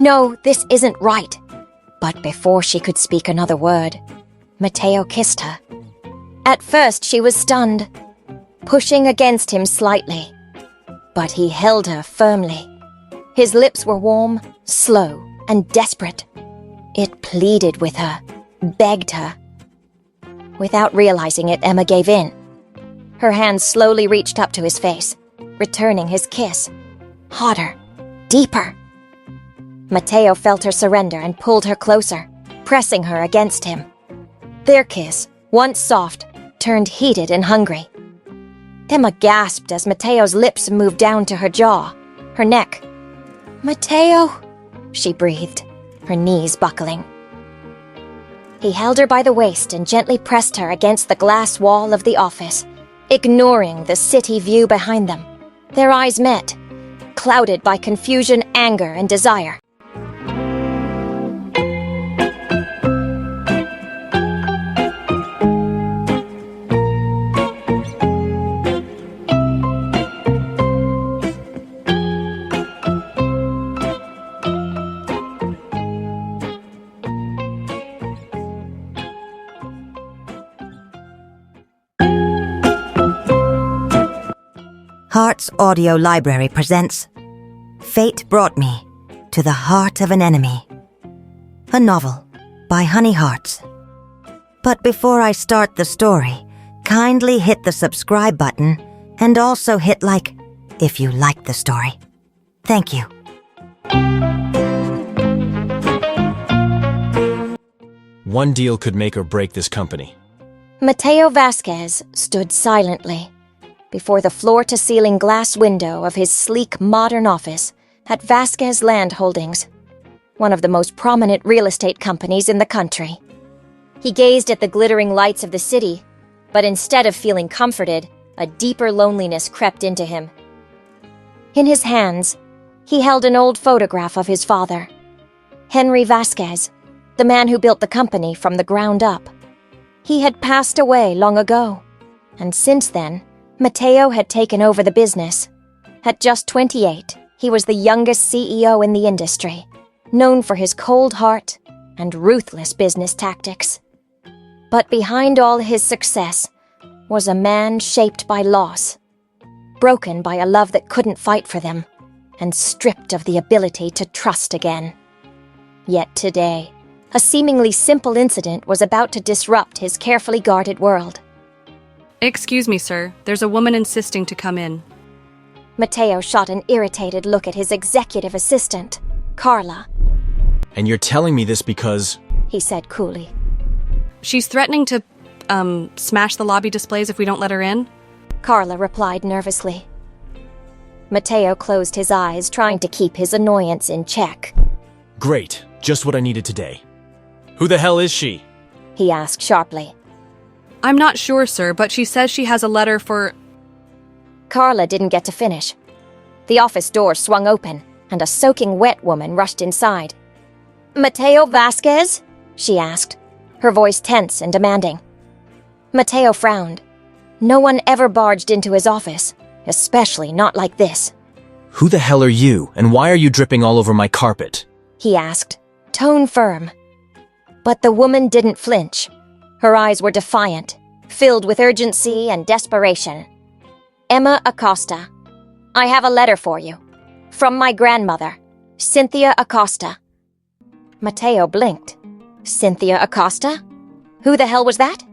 No, this isn't right. But before she could speak another word, Mateo kissed her. At first she was stunned, pushing against him slightly. But he held her firmly. His lips were warm, slow, and desperate. It pleaded with her, begged her. Without realizing it, Emma gave in. Her hands slowly reached up to his face, returning his kiss. Hotter, deeper. Mateo felt her surrender and pulled her closer, pressing her against him. Their kiss, once soft, turned heated and hungry. Emma gasped as Mateo's lips moved down to her jaw, her neck. "Mateo," she breathed, her knees buckling. He held her by the waist and gently pressed her against the glass wall of the office, ignoring the city view behind them. Their eyes met, clouded by confusion, anger, and desire. Heart's audio library presents Fate Brought Me to the Heart of an Enemy, a novel by Honey Hearts. But before I start the story, kindly hit the subscribe button and also hit like if you like the story. Thank you. One deal could make or break this company. Mateo Vasquez stood silently before the floor-to-ceiling glass window of his sleek, modern office at Vasquez Land Holdings, one of the most prominent real estate companies in the country. He gazed at the glittering lights of the city, but instead of feeling comforted, a deeper loneliness crept into him. In his hands, he held an old photograph of his father, Henry Vasquez, the man who built the company from the ground up. He had passed away long ago, and since then, Mateo had taken over the business. At just 28, he was the youngest CEO in the industry, known for his cold heart and ruthless business tactics. But behind all his success was a man shaped by loss, broken by a love that couldn't fight for them, and stripped of the ability to trust again. Yet today, a seemingly simple incident was about to disrupt his carefully guarded world. Excuse me, sir. There's a woman insisting to come in. Mateo shot an irritated look at his executive assistant, Carla. And you're telling me this because... he said coolly. She's threatening to, smash the lobby displays if we don't let her in? Carla replied nervously. Mateo closed his eyes, trying to keep his annoyance in check. Great, just what I needed today. Who the hell is she? He asked sharply. I'm not sure, sir, but she says she has a letter for... Carla didn't get to finish. The office door swung open, and a soaking wet woman rushed inside. "Mateo Vasquez?" she asked, her voice tense and demanding. Mateo frowned. No one ever barged into his office, especially not like this. Who the hell are you, and why are you dripping all over my carpet? He asked, tone firm. But the woman didn't flinch. Her eyes were defiant, filled with urgency and desperation. "Emma Acosta, I have a letter for you. From my grandmother, Cynthia Acosta." Mateo blinked. Cynthia Acosta? Who the hell was that?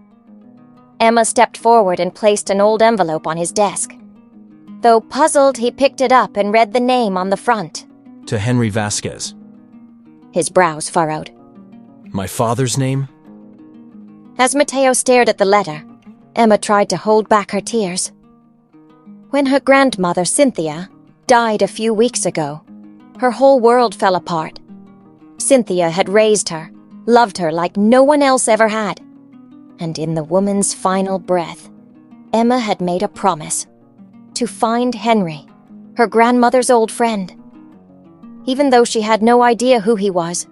Emma stepped forward and placed an old envelope on his desk. Though puzzled, he picked it up and read the name on the front. To Henry Vasquez. His brows furrowed. My father's name? As Mateo stared at the letter, Emma tried to hold back her tears. When her grandmother, Cynthia, died a few weeks ago, her whole world fell apart. Cynthia had raised her, loved her like no one else ever had. And in the woman's final breath, Emma had made a promise to find Henry, her grandmother's old friend. Even though she had no idea who he was,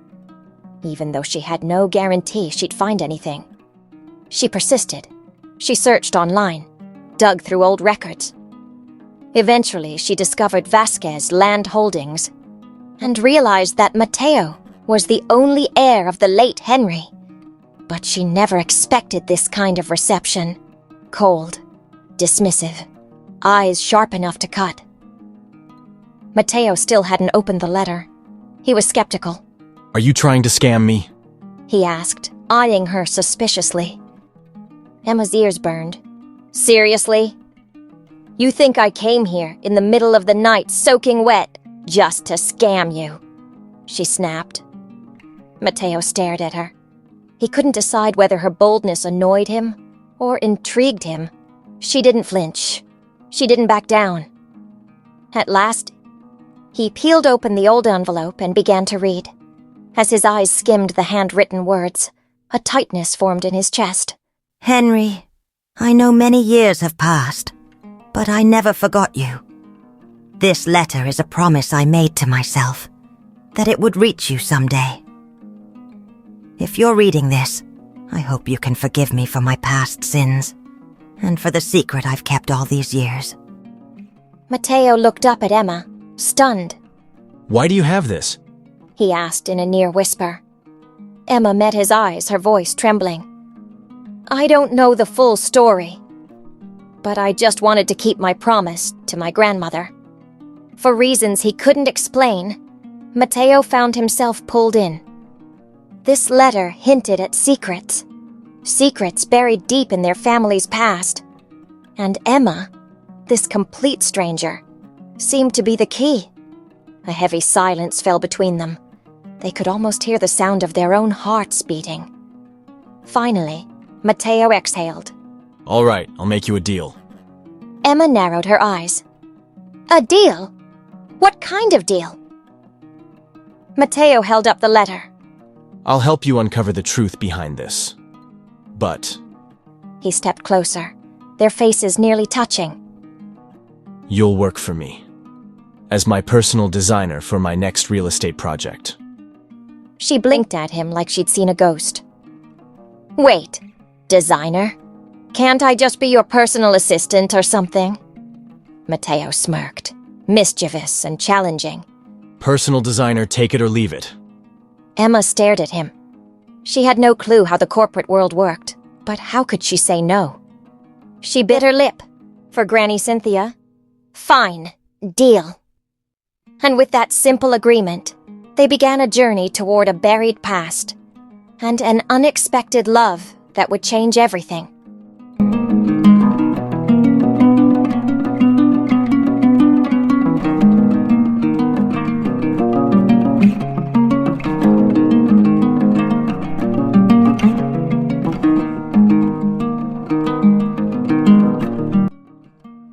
even though she had no guarantee she'd find anything. She persisted. She searched online, dug through old records. Eventually, she discovered Vasquez Land Holdings and realized that Mateo was the only heir of the late Henry. But she never expected this kind of reception. Cold, dismissive, eyes sharp enough to cut. Mateo still hadn't opened the letter. He was skeptical. Are you trying to scam me? He asked, eyeing her suspiciously. Emma's ears burned. Seriously? You think I came here in the middle of the night soaking wet just to scam you? She snapped. Mateo stared at her. He couldn't decide whether her boldness annoyed him or intrigued him. She didn't flinch. She didn't back down. At last, he peeled open the old envelope and began to read. As his eyes skimmed the handwritten words, a tightness formed in his chest. Henry, I know many years have passed, but I never forgot you. This letter is a promise I made to myself, that it would reach you someday. If you're reading this, I hope you can forgive me for my past sins, and for the secret I've kept all these years. Mateo looked up at Emma, stunned. Why do you have this? He asked in a near whisper. Emma met his eyes, her voice trembling. I don't know the full story, but I just wanted to keep my promise to my grandmother. For reasons he couldn't explain, Mateo found himself pulled in. This letter hinted at secrets. Secrets buried deep in their family's past. And Emma, this complete stranger, seemed to be the key. A heavy silence fell between them. They could almost hear the sound of their own hearts beating. Finally, Mateo exhaled. All right, I'll make you a deal. Emma narrowed her eyes. A deal? What kind of deal? Mateo held up the letter. I'll help you uncover the truth behind this. But He stepped closer, their faces nearly touching. you'll work for me, as my personal designer for my next real estate project. She blinked at him like she'd seen a ghost. Wait, designer? Can't I just be your personal assistant or something? Mateo smirked, mischievous and challenging. Personal designer, take it or leave it. Emma stared at him. She had no clue how the corporate world worked, but how could she say no? She bit her lip. For Granny Cynthia, fine, deal. And with that simple agreement, they began a journey toward a buried past and an unexpected love that would change everything.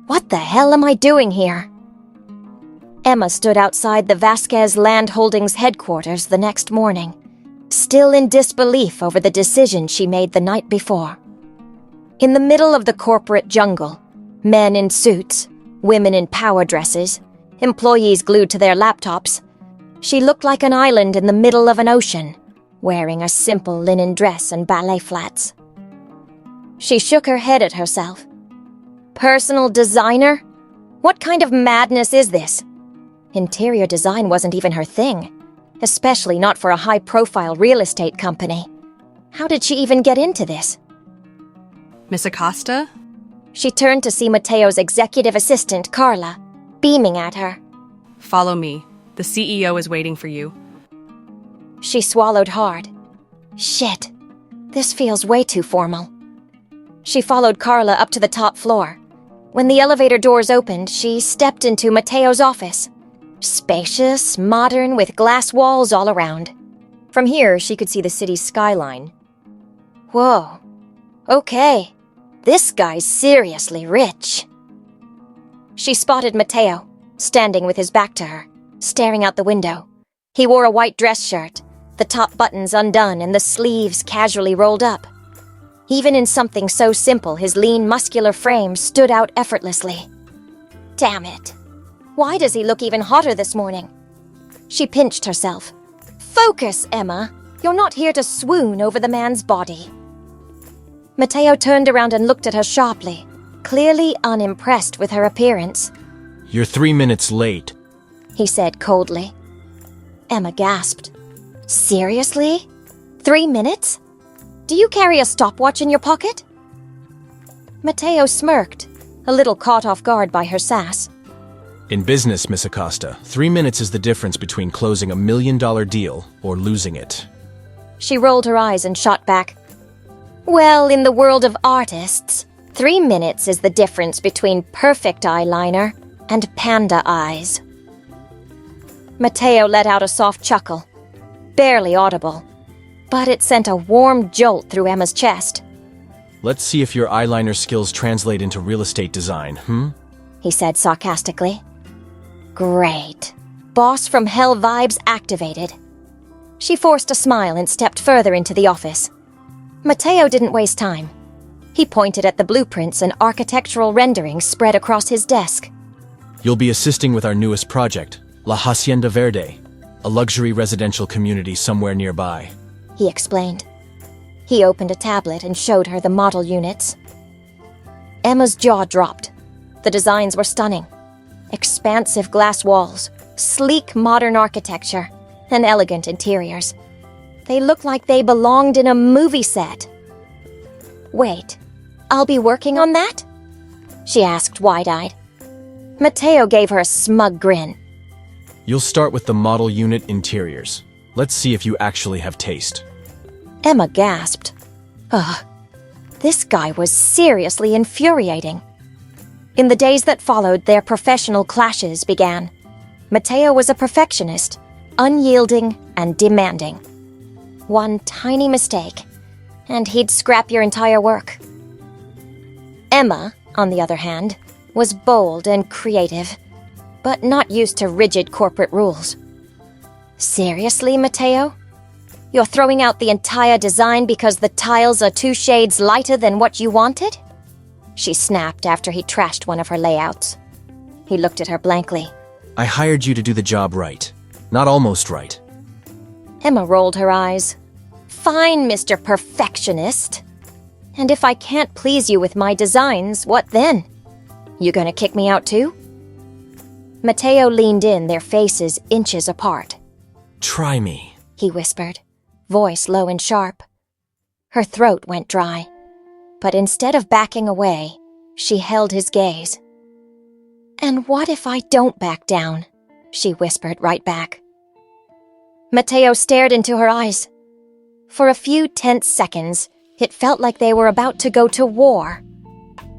What the hell am I doing here? Emma stood outside the Vasquez Land Holdings headquarters the next morning, still in disbelief over the decision she made the night before. In the middle of the corporate jungle, men in suits, women in power dresses, employees glued to their laptops, she looked like an island in the middle of an ocean, wearing a simple linen dress and ballet flats. She shook her head at herself. Personal designer? What kind of madness is this? Interior design wasn't even her thing, especially not for a high-profile real estate company. How did she even get into this? Miss Acosta? She turned to see Mateo's executive assistant, Carla, beaming at her. Follow me. The CEO is waiting for you. She swallowed hard. Shit, this feels way too formal. She followed Carla up to the top floor. When the elevator doors opened, she stepped into Mateo's office. Spacious, modern, with glass walls all around. From here, she could see the city's skyline. Whoa. Okay. This guy's seriously rich. She spotted Mateo, standing with his back to her, staring out the window. He wore a white dress shirt, the top buttons undone and the sleeves casually rolled up. Even in something so simple, his lean, muscular frame stood out effortlessly. Damn it. Why does he look even hotter this morning? She pinched herself. Focus, Emma. You're not here to swoon over the man's body. Mateo turned around and looked at her sharply, clearly unimpressed with her appearance. You're 3 minutes late. He said coldly. Emma gasped. Seriously? 3 minutes? Do you carry a stopwatch in your pocket? Mateo smirked, a little caught off guard by her sass. In business, Miss Acosta, 3 minutes is the difference between closing $1 million deal or losing it. She rolled her eyes and shot back. Well, in the world of artists, 3 minutes is the difference between perfect eyeliner and panda eyes. Mateo let out a soft chuckle, barely audible, but it sent a warm jolt through Emma's chest. Let's see if your eyeliner skills translate into real estate design, He said sarcastically. Great. Boss from hell vibes activated. She forced a smile and stepped further into the office. Mateo didn't waste time. He pointed at the blueprints and architectural renderings spread across his desk. You'll be assisting with our newest project, La Hacienda Verde, a luxury residential community somewhere nearby. He explained. He opened a tablet and showed her the model units. Emma's jaw dropped. The designs were stunning. Expansive glass walls, sleek modern architecture, and elegant interiors. They looked like they belonged in a movie set. Wait, I'll be working on that? She asked wide-eyed. Mateo gave her a smug grin. You'll start with the model unit interiors. Let's see if you actually have taste. Emma gasped. Ugh, this guy was seriously infuriating. In the days that followed, their professional clashes began. Mateo was a perfectionist, unyielding and demanding. One tiny mistake, and he'd scrap your entire work. Emma, on the other hand, was bold and creative, but not used to rigid corporate rules. Seriously, Mateo? You're throwing out the entire design because the tiles are 2 shades lighter than what you wanted? She snapped after he trashed one of her layouts. He looked at her blankly. I hired you to do the job right, not almost right. Emma rolled her eyes. Fine, Mr. Perfectionist. And if I can't please you with my designs, what then? You gonna kick me out too? Mateo leaned in, their faces inches apart. Try me, he whispered, voice low and sharp. Her throat went dry. But instead of backing away, she held his gaze. And what if I don't back down? She whispered right back. Mateo stared into her eyes. For a few tense seconds, it felt like they were about to go to war.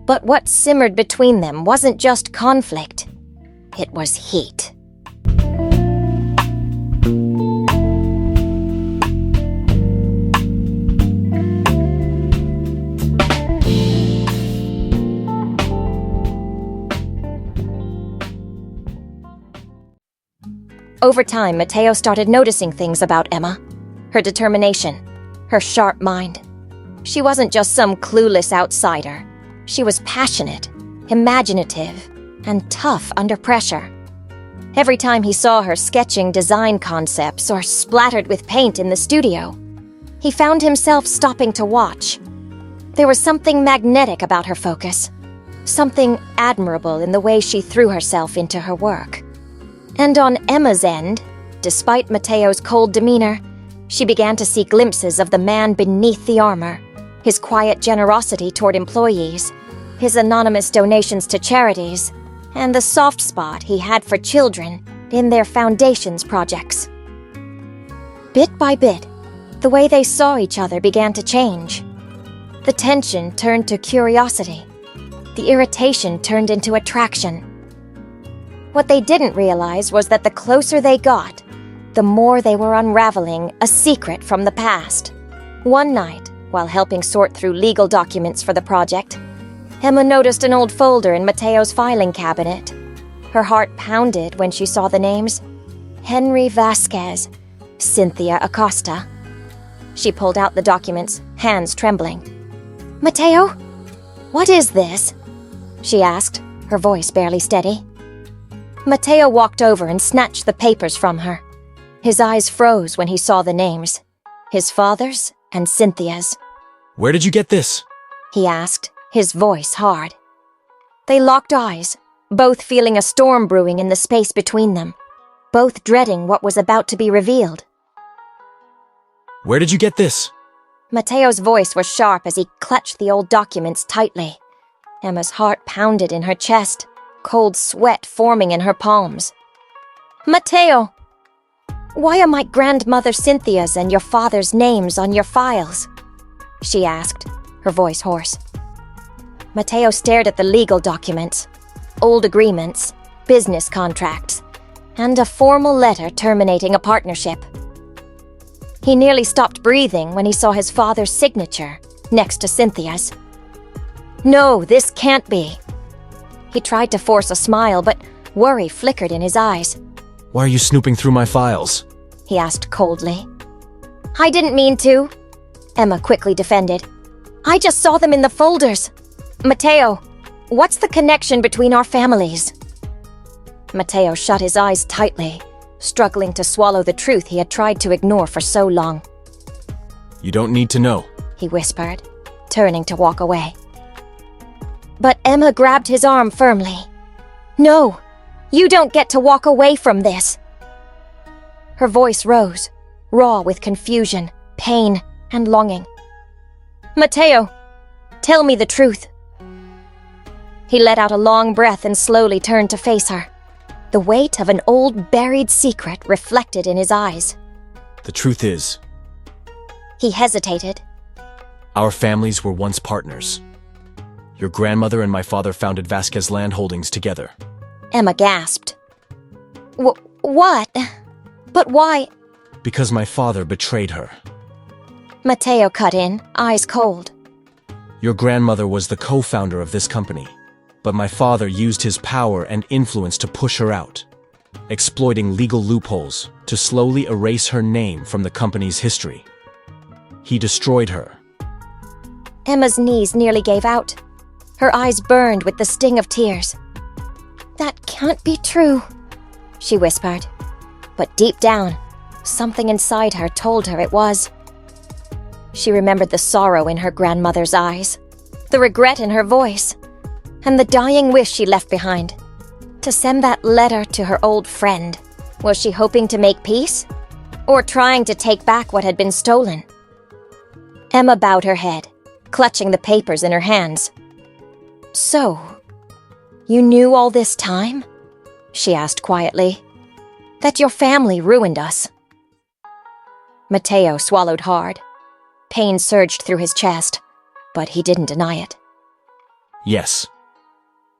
But what simmered between them wasn't just conflict. It was heat. Over time, Mateo started noticing things about Emma. Her determination, her sharp mind. She wasn't just some clueless outsider. She was passionate, imaginative, and tough under pressure. Every time he saw her sketching design concepts or splattered with paint in the studio, he found himself stopping to watch. There was something magnetic about her focus, something admirable in the way she threw herself into her work. And on Emma's end, despite Mateo's cold demeanor, she began to see glimpses of the man beneath the armor, his quiet generosity toward employees, his anonymous donations to charities, and the soft spot he had for children in their foundations projects. Bit by bit, the way they saw each other began to change. The tension turned to curiosity. The irritation turned into attraction. What they didn't realize was that the closer they got, the more they were unraveling a secret from the past. One night, while helping sort through legal documents for the project, Emma noticed an old folder in Mateo's filing cabinet. Her heart pounded when she saw the names: Henry Vasquez, Cynthia Acosta. She pulled out the documents, hands trembling. "Mateo, what is this?" she asked, her voice barely steady. Mateo walked over and snatched the papers from her. His eyes froze when he saw the names, his father's and Cynthia's. Where did you get this? He asked, his voice hard. They locked eyes, both feeling a storm brewing in the space between them. both dreading what was about to be revealed. Where did you get this? Mateo's voice was sharp as he clutched the old documents tightly. Emma's heart pounded in her chest, cold sweat forming in her palms. Mateo! Why are my grandmother Cynthia's and your father's names on your files? She asked, her voice hoarse. Mateo stared at the legal documents, old agreements, business contracts, and a formal letter terminating a partnership. He nearly stopped breathing when he saw his father's signature next to Cynthia's. No, this can't be. He tried to force a smile, but worry flickered in his eyes. Why are you snooping through my files? He asked coldly. I didn't mean to, Emma quickly defended. I just saw them in the folders. Mateo, what's the connection between our families? Mateo shut his eyes tightly, struggling to swallow the truth he had tried to ignore for so long. You don't need to know, he whispered, turning to walk away. But Emma grabbed his arm firmly. No, you don't get to walk away from this. Her voice rose, raw with confusion, pain, and longing. Mateo, tell me the truth. He let out a long breath and slowly turned to face her, the weight of an old buried secret reflected in his eyes. The truth is, he hesitated. Our families were once partners. Your grandmother and my father founded Vasquez Land Holdings together. Emma gasped. What? But why? Because my father betrayed her. Mateo cut in, eyes cold. Your grandmother was the co-founder of this company, but my father used his power and influence to push her out, exploiting legal loopholes to slowly erase her name from the company's history. He destroyed her. Emma's knees nearly gave out. Her eyes burned with the sting of tears. That can't be true, she whispered. But deep down, something inside her told her it was. She remembered the sorrow in her grandmother's eyes, the regret in her voice, and the dying wish she left behind. To send that letter to her old friend. Was she hoping to make peace? Or trying to take back what had been stolen? Emma bowed her head, clutching the papers in her hands. So, you knew all this time? She asked quietly. That your family ruined us. Mateo swallowed hard. Pain surged through his chest, but he didn't deny it. Yes.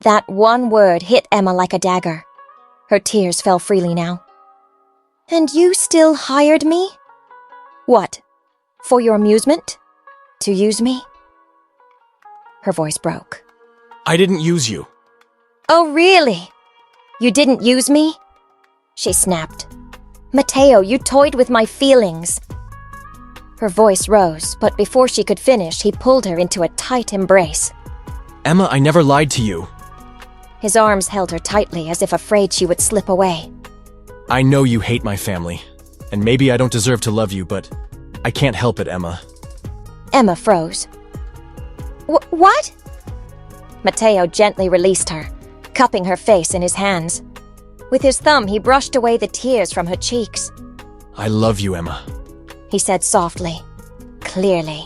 That one word hit Emma like a dagger. Her tears fell freely now. And you still hired me? What? For your amusement? To use me? Her voice broke. I didn't use you. Oh, really? You didn't use me? She snapped. Mateo, you toyed with my feelings. Her voice rose, but before she could finish, he pulled her into a tight embrace. Emma, I never lied to you. His arms held her tightly as if afraid she would slip away. I know you hate my family, and maybe I don't deserve to love you, but I can't help it, Emma. Emma froze. What? Mateo gently released her, cupping her face in his hands. With his thumb, he brushed away the tears from her cheeks. I love you, Emma, he said softly, clearly,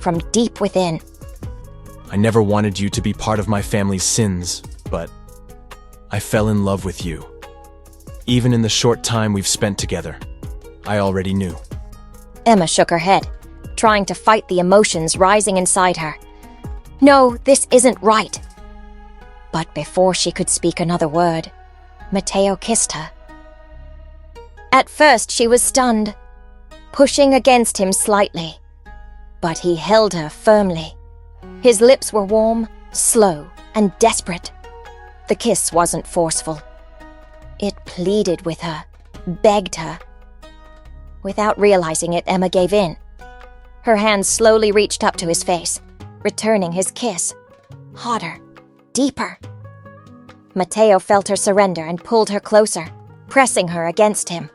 from deep within. I never wanted you to be part of my family's sins, but I fell in love with you. Even in the short time we've spent together, I already knew. Emma shook her head, trying to fight the emotions rising inside her. No, this isn't right. But before she could speak another word, Mateo kissed her. At first she was stunned, pushing against him slightly, but he held her firmly. His lips were warm, slow, and desperate. The kiss wasn't forceful. It pleaded with her, begged her. Without realizing it, Emma gave in. Her hands slowly reached up to his face, returning his kiss. Hotter, deeper. Mateo felt her surrender and pulled her closer, pressing her against him.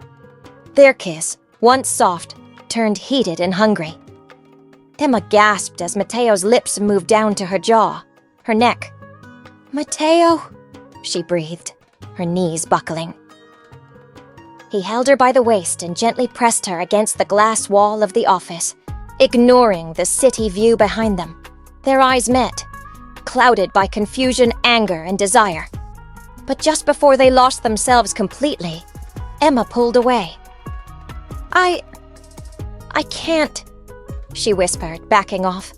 Their kiss, once soft, turned heated and hungry. Emma gasped as Mateo's lips moved down to her jaw, her neck. Mateo, she breathed, her knees buckling. He held her by the waist and gently pressed her against the glass wall of the office, ignoring the city view behind them. Their eyes met, clouded by confusion, anger, and desire. But just before they lost themselves completely, Emma pulled away. I can't, she whispered, backing off.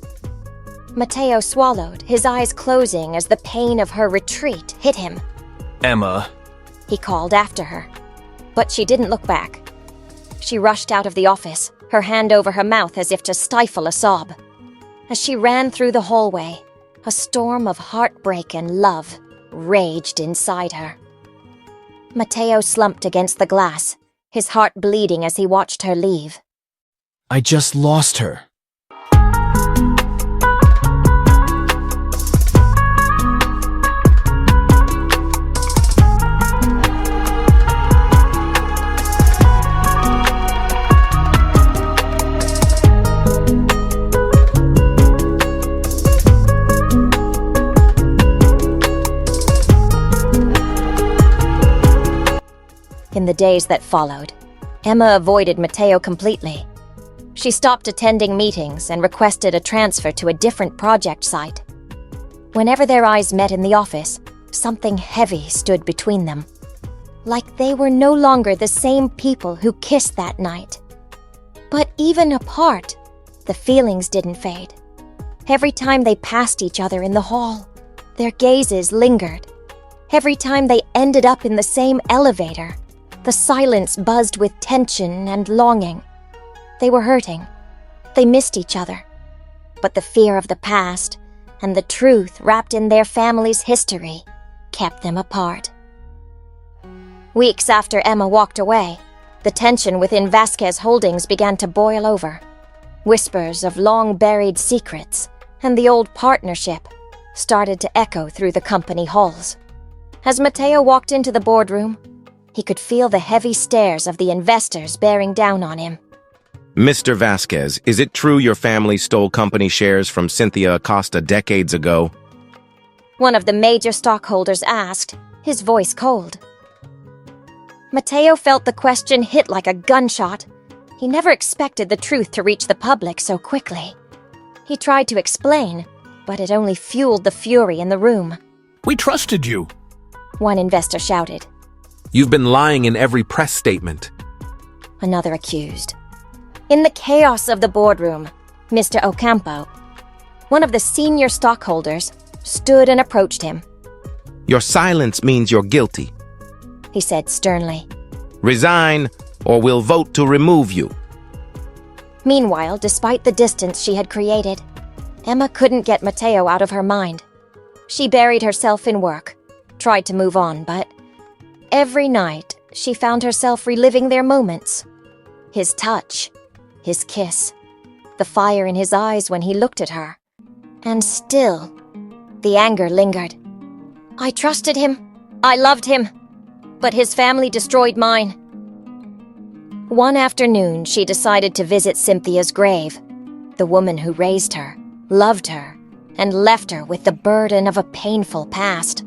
Mateo swallowed, his eyes closing as the pain of her retreat hit him. Emma, He called after her, but she didn't look back. She rushed out of the office, her hand over her mouth as if to stifle a sob. As she ran through the hallway, a storm of heartbreak and love raged inside her. Mateo slumped against the glass, his heart bleeding as he watched her leave. I just lost her. In the days that followed, Emma avoided Mateo completely. She stopped attending meetings and requested a transfer to a different project site. Whenever their eyes met in the office, something heavy stood between them. Like they were no longer the same people who kissed that night. But even apart, the feelings didn't fade. Every time they passed each other in the hall, their gazes lingered. Every time they ended up in the same elevator, the silence buzzed with tension and longing. They were hurting. They missed each other. But the fear of the past and the truth wrapped in their family's history kept them apart. Weeks after Emma walked away, the tension within Vasquez Holdings began to boil over. Whispers of long-buried secrets and the old partnership started to echo through the company halls. As Mateo walked into the boardroom, he could feel the heavy stares of the investors bearing down on him. Mr. Vasquez, is it true your family stole company shares from Cynthia Acosta decades ago? One of the major stockholders asked, his voice cold. Mateo felt the question hit like a gunshot. He never expected the truth to reach the public so quickly. He tried to explain, but it only fueled the fury in the room. We trusted you. One investor shouted. You've been lying in every press statement. Another accused. In the chaos of the boardroom, Mr. Ocampo, one of the senior stockholders, stood and approached him. Your silence means you're guilty. He said sternly. Resign, or we'll vote to remove you. Meanwhile, despite the distance she had created, Emma couldn't get Mateo out of her mind. She buried herself in work, tried to move on, but every night she found herself reliving their moments. His touch, his kiss, the fire in his eyes when he looked at her. And still, the anger lingered. I trusted him. I loved him. But his family destroyed mine. One afternoon, she decided to visit Cynthia's grave, the woman who raised her, loved her, and left her with the burden of a painful past.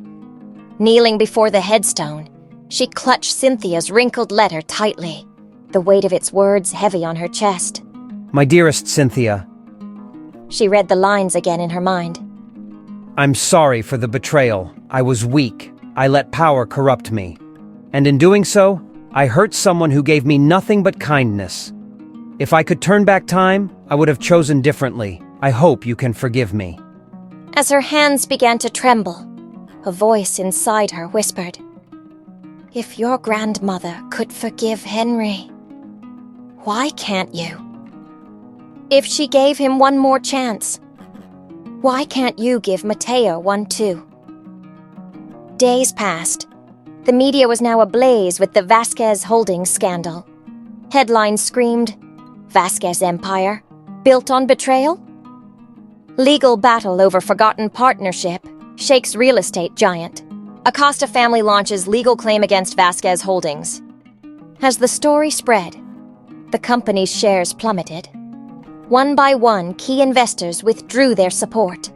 Kneeling before the headstone, she clutched Cynthia's wrinkled letter tightly, the weight of its words heavy on her chest. My dearest Cynthia, She read the lines again in her mind. I'm sorry for the betrayal. I was weak. I let power corrupt me. And in doing so, I hurt someone who gave me nothing but kindness. If I could turn back time, I would have chosen differently. I hope you can forgive me. As her hands began to tremble, a voice inside her whispered, If your grandmother could forgive Henry, why can't you? If she gave him one more chance, why can't you give Mateo one too? Days passed. The media was now ablaze with the Vasquez Holdings scandal. Headlines screamed, Vasquez Empire, built on betrayal? Legal battle over forgotten partnership shakes real estate giant. Acosta family launches legal claim against Vasquez Holdings. As the story spread, the company's shares plummeted. One by one, key investors withdrew their support.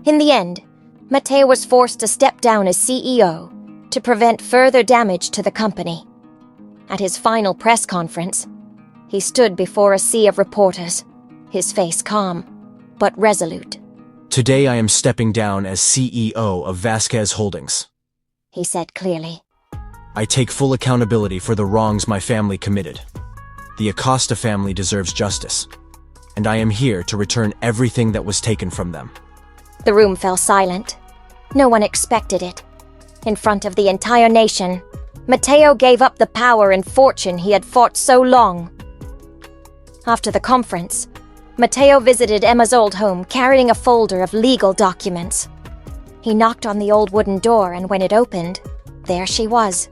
In the end, Mateo was forced to step down as CEO to prevent further damage to the company. At his final press conference, he stood before a sea of reporters, his face calm, but resolute. Today I am stepping down as CEO of Vasquez Holdings. He said clearly. I take full accountability for the wrongs my family committed. The Acosta family deserves justice, and I am here to return everything that was taken from them. The room fell silent. No one expected it. In front of the entire nation, Mateo gave up the power and fortune he had fought so long. After the conference, Mateo visited Emma's old home carrying a folder of legal documents. He knocked on the old wooden door, and when it opened, there she was.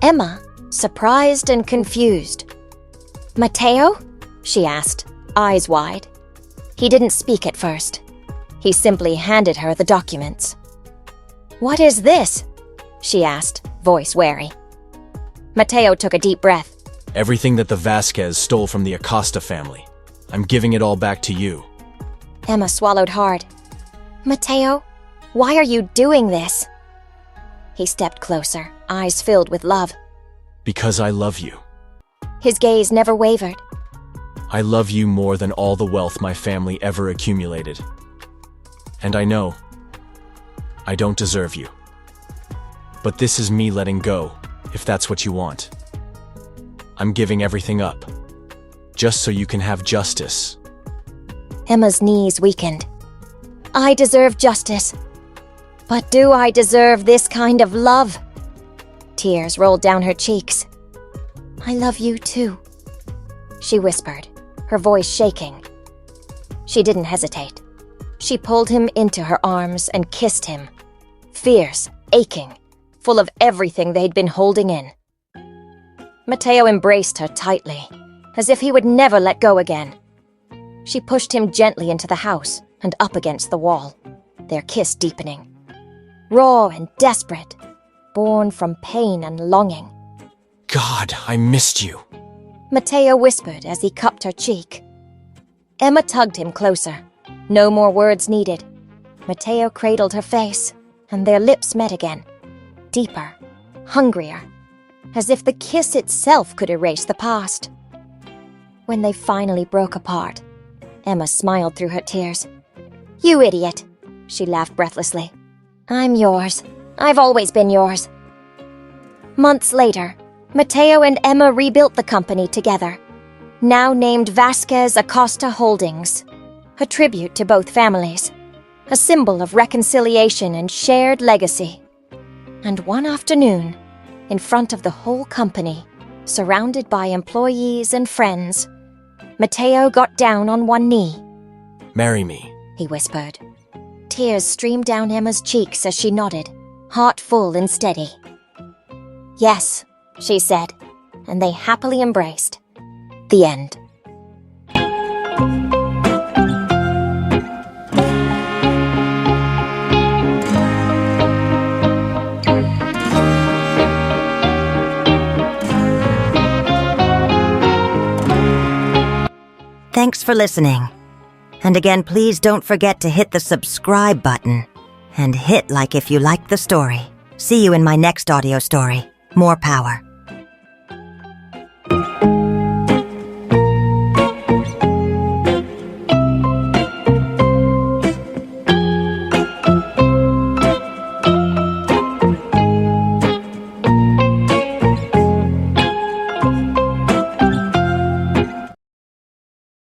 Emma, surprised and confused. "Mateo?" she asked, eyes wide. He didn't speak at first. He simply handed her the documents. "What is this?" she asked, voice wary. Mateo took a deep breath. Everything that the Vasquez stole from the Acosta family. I'm giving it all back to you. Emma swallowed hard. "Mateo, why are you doing this?" He stepped closer, eyes filled with love. Because I love you. His gaze never wavered. I love you more than all the wealth my family ever accumulated. And I know I don't deserve you. But this is me letting go, if that's what you want. I'm giving everything up, just so you can have justice. Emma's knees weakened. I deserve justice. But do I deserve this kind of love? Tears rolled down her cheeks. I love you too, she whispered, her voice shaking. She didn't hesitate. She pulled him into her arms and kissed him, fierce, aching, full of everything they'd been holding in. Mateo embraced her tightly, as if he would never let go again. She pushed him gently into the house and up against the wall, their kiss deepening. Raw and desperate, born from pain and longing. God, I missed you. Mateo whispered as he cupped her cheek. Emma tugged him closer. No more words needed. Mateo cradled her face, and their lips met again. Deeper, hungrier, as if the kiss itself could erase the past. When they finally broke apart, Emma smiled through her tears. You idiot, she laughed breathlessly. I'm yours. I've always been yours. Months later, Mateo and Emma rebuilt the company together, now named Vasquez Acosta Holdings, a tribute to both families, a symbol of reconciliation and shared legacy. And one afternoon, in front of the whole company, surrounded by employees and friends, Mateo got down on one knee. Marry me, he whispered. Tears streamed down Emma's cheeks as she nodded, heart full and steady. Yes, she said, and they happily embraced. The end. Thanks for listening. And again, please don't forget to hit the subscribe button and hit like if you liked the story. See you in my next audio story. More power.